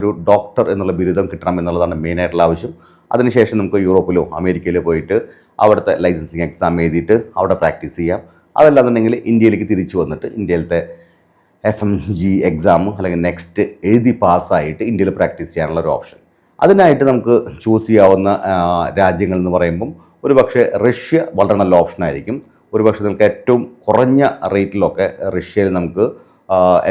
ഒരു ഡോക്ടർ എന്നുള്ള ബിരുദം കിട്ടണം എന്നുള്ളതാണ് മെയിനായിട്ടുള്ള ആവശ്യം. അതിനുശേഷം നമുക്ക് യൂറോപ്പിലോ അമേരിക്കയിലോ പോയിട്ട് അവിടുത്തെ ലൈസൻസിങ് എക്സാം എഴുതിയിട്ട് അവിടെ പ്രാക്ടീസ് ചെയ്യാം. അതല്ലാന്നുണ്ടെങ്കിൽ ഇന്ത്യയിലേക്ക് തിരിച്ചു വന്നിട്ട് ഇന്ത്യയിലത്തെ FMG എക്സാം അല്ലെങ്കിൽ നെക്സ്റ്റ് എഴുതി പാസ്സായിട്ട് ഇന്ത്യയിൽ പ്രാക്ടീസ് ചെയ്യാനുള്ള ഒരു ഓപ്ഷൻ. അതിനായിട്ട് നമുക്ക് ചൂസ് ചെയ്യാവുന്ന രാജ്യങ്ങൾ എന്ന് പറയുമ്പം ഒരുപക്ഷെ റഷ്യ വളരെ നല്ല ഓപ്ഷനായിരിക്കും. ഒരുപക്ഷെ നിങ്ങൾക്ക് ഏറ്റവും കുറഞ്ഞ റേറ്റിലൊക്കെ റഷ്യയിൽ നമുക്ക്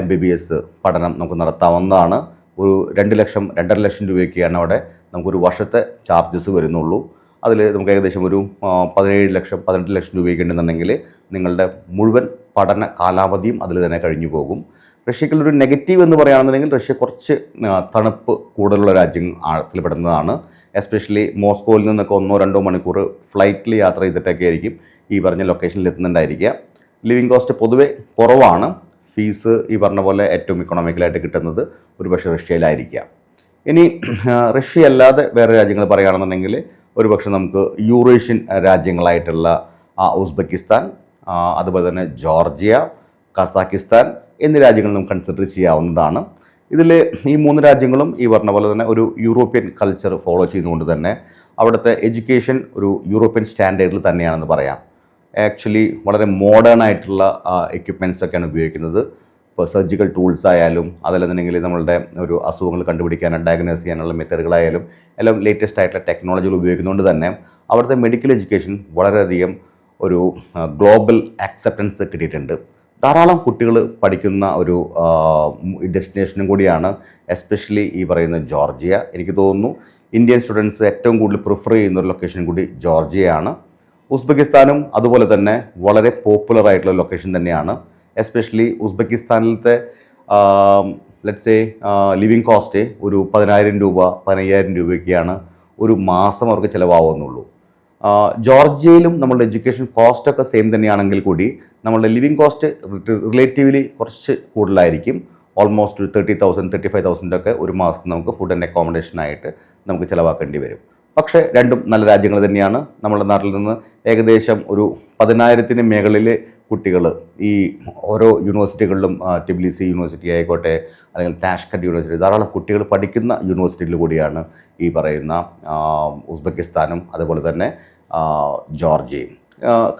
MBBS പഠനം നമുക്ക് നടത്താവുന്നതാണ്. ഒരു 2 ലക്ഷം 2.5 ലക്ഷം രൂപയൊക്കെയാണ് അവിടെ നമുക്കൊരു വർഷത്തെ ചാർജസ് വരുന്നുള്ളൂ. അതിൽ നമുക്ക് ഏകദേശം ഒരു 17 ലക്ഷം 18 ലക്ഷം രൂപയൊക്കെ ഉണ്ടെന്നുണ്ടെങ്കിൽ നിങ്ങളുടെ മുഴുവൻ പഠന കാലാവധിയും അതിൽ തന്നെ കഴിഞ്ഞു പോകും. റഷ്യക്കുള്ളൊരു നെഗറ്റീവ് എന്ന് പറയുകയാണെന്നുണ്ടെങ്കിൽ റഷ്യ കുറച്ച് തണുപ്പ് കൂടുതലുള്ള രാജ്യത്തിൽ പെടുന്നതാണ്. എസ്പെഷ്യലി മോസ്കോയിൽ നിന്നൊക്കെ 1-2 മണിക്കൂർ ഫ്ലൈറ്റിൽ യാത്ര ചെയ്തിട്ടൊക്കെ ആയിരിക്കും ഈ പറഞ്ഞ ലൊക്കേഷനിൽ എത്തുന്നുണ്ടായിരിക്കുക. ലിവിങ് കോസ്റ്റ് പൊതുവെ കുറവാണ്. ഫീസ് ഈ പറഞ്ഞ പോലെ ഏറ്റവും ഇക്കണോമിക്കലായിട്ട് കിട്ടുന്നത് ഒരുപക്ഷെ റഷ്യയിലായിരിക്കാം. ഇനി റഷ്യ അല്ലാതെ വേറെ രാജ്യങ്ങൾ പറയുകയാണെന്നുണ്ടെങ്കിൽ ഒരുപക്ഷെ നമുക്ക് യൂറേഷ്യൻ രാജ്യങ്ങളായിട്ടുള്ള ഉസ്ബെക്കിസ്ഥാൻ, അതുപോലെ തന്നെ ജോർജിയ, കസാക്കിസ്ഥാൻ എന്നീ രാജ്യങ്ങൾ നമുക്ക് കൺസിഡർ ചെയ്യാവുന്നതാണ്. ഇതിൽ ഈ 3 രാജ്യങ്ങളും ഈ പറഞ്ഞ പോലെ തന്നെ ഒരു യൂറോപ്യൻ കൾച്ചർ ഫോളോ ചെയ്തുകൊണ്ട് തന്നെ അവിടുത്തെ എഡ്യൂക്കേഷൻ ഒരു യൂറോപ്യൻ സ്റ്റാൻഡേർഡിൽ തന്നെയാണെന്ന് പറയാം. ആക്ച്വലി വളരെ മോഡേൺ ആയിട്ടുള്ള എക്യുപ്മെൻറ്റ്സ് ഒക്കെയാണ് ഉപയോഗിക്കുന്നത്. ഇപ്പോൾ സർജിക്കൽ ടൂൾസ് ആയാലും അതല്ലെന്നുണ്ടെങ്കിൽ നമ്മളുടെ ഒരു അസുഖങ്ങൾ കണ്ടുപിടിക്കാനും ഡയഗ്നോസ് ചെയ്യാനുള്ള മെത്തേഡുകളായാലും എല്ലാം ലേറ്റസ്റ്റ് ആയിട്ടുള്ള ടെക്നോളജികൾ ഉപയോഗിക്കുന്നതുകൊണ്ട് തന്നെ അവിടുത്തെ മെഡിക്കൽ എഡ്യൂക്കേഷൻ വളരെയധികം ഒരു ഗ്ലോബൽ ആക്സെപ്റ്റൻസ് കിട്ടിയിട്ടുണ്ട്. ധാരാളം കുട്ടികൾ പഠിക്കുന്ന ഒരു ഡെസ്റ്റിനേഷനും കൂടിയാണ് എസ്പെഷ്യലി ഈ പറയുന്ന ജോർജിയ. എനിക്ക് തോന്നുന്നു ഇന്ത്യൻ സ്റ്റുഡൻസ് ഏറ്റവും കൂടുതൽ പ്രിഫർ ചെയ്യുന്ന ഒരു ലൊക്കേഷൻ കൂടി ജോർജിയയാണ്. ഉസ്ബെക്കിസ്ഥാനും അതുപോലെ തന്നെ വളരെ പോപ്പുലർ ആയിട്ടുള്ള ലൊക്കേഷൻ തന്നെയാണ്. എസ്പെഷ്യലി ഉസ്ബെക്കിസ്ഥാനിലത്തെ ലെറ്റ്സ് സേ ലിവിങ് കോസ്റ്റ് ഒരു 10,000 രൂപ 15,000 രൂപയൊക്കെയാണ് ഒരു മാസം അവർക്ക് ചിലവാകുന്നുള്ളൂ. ജോർജിയയിലും നമ്മളുടെ എഡ്യൂക്കേഷൻ കോസ്റ്റൊക്കെ സെയിം തന്നെയാണെങ്കിൽ കൂടി നമ്മളുടെ ലിവിങ് കോസ്റ്റ് റിലേറ്റീവ്ലി കുറച്ച് കൂടുതലായിരിക്കും. ഓൾമോസ്റ്റ് ഒരു 30,000 35,000 ഒക്കെ ഒരു മാസം നമുക്ക് ഫുഡ് ആൻഡ് അക്കോമഡേഷനായിട്ട് നമുക്ക് ചിലവാക്കേണ്ടി വരും. പക്ഷേ രണ്ടും നല്ല രാജ്യങ്ങൾ തന്നെയാണ്. നമ്മുടെ നാട്ടിൽ നിന്ന് ഏകദേശം ഒരു 10,000-ന് മുകളിൽ കുട്ടികൾ ഈ ഓരോ യൂണിവേഴ്സിറ്റികളിലും ടിബ്ലിസി യൂണിവേഴ്സിറ്റി ആയിക്കോട്ടെ അല്ലെങ്കിൽ താഷ്കന്റ് യൂണിവേഴ്സിറ്റി ധാരാളം കുട്ടികൾ പഠിക്കുന്ന യൂണിവേഴ്സിറ്റിയിൽ കൂടിയാണ് ഈ പറയുന്ന ഉസ്ബെക്കിസ്ഥാനും അതുപോലെ തന്നെ ജോർജിയയും.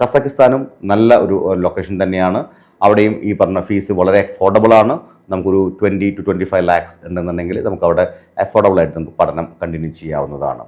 കസാക്കിസ്ഥാനും നല്ല ഒരു ലൊക്കേഷൻ തന്നെയാണ്. അവിടെയും ഈ പറഞ്ഞ ഫീസ് വളരെ അഫോർഡബിളാണ്. നമുക്കൊരു 20 to 25 lakhs ഉണ്ടെന്നുണ്ടെങ്കിൽ നമുക്ക് അവിടെ അഫോർഡബിളായിട്ട് നമുക്ക് പഠനം കണ്ടിന്യൂ ചെയ്യാവുന്നതാണ്.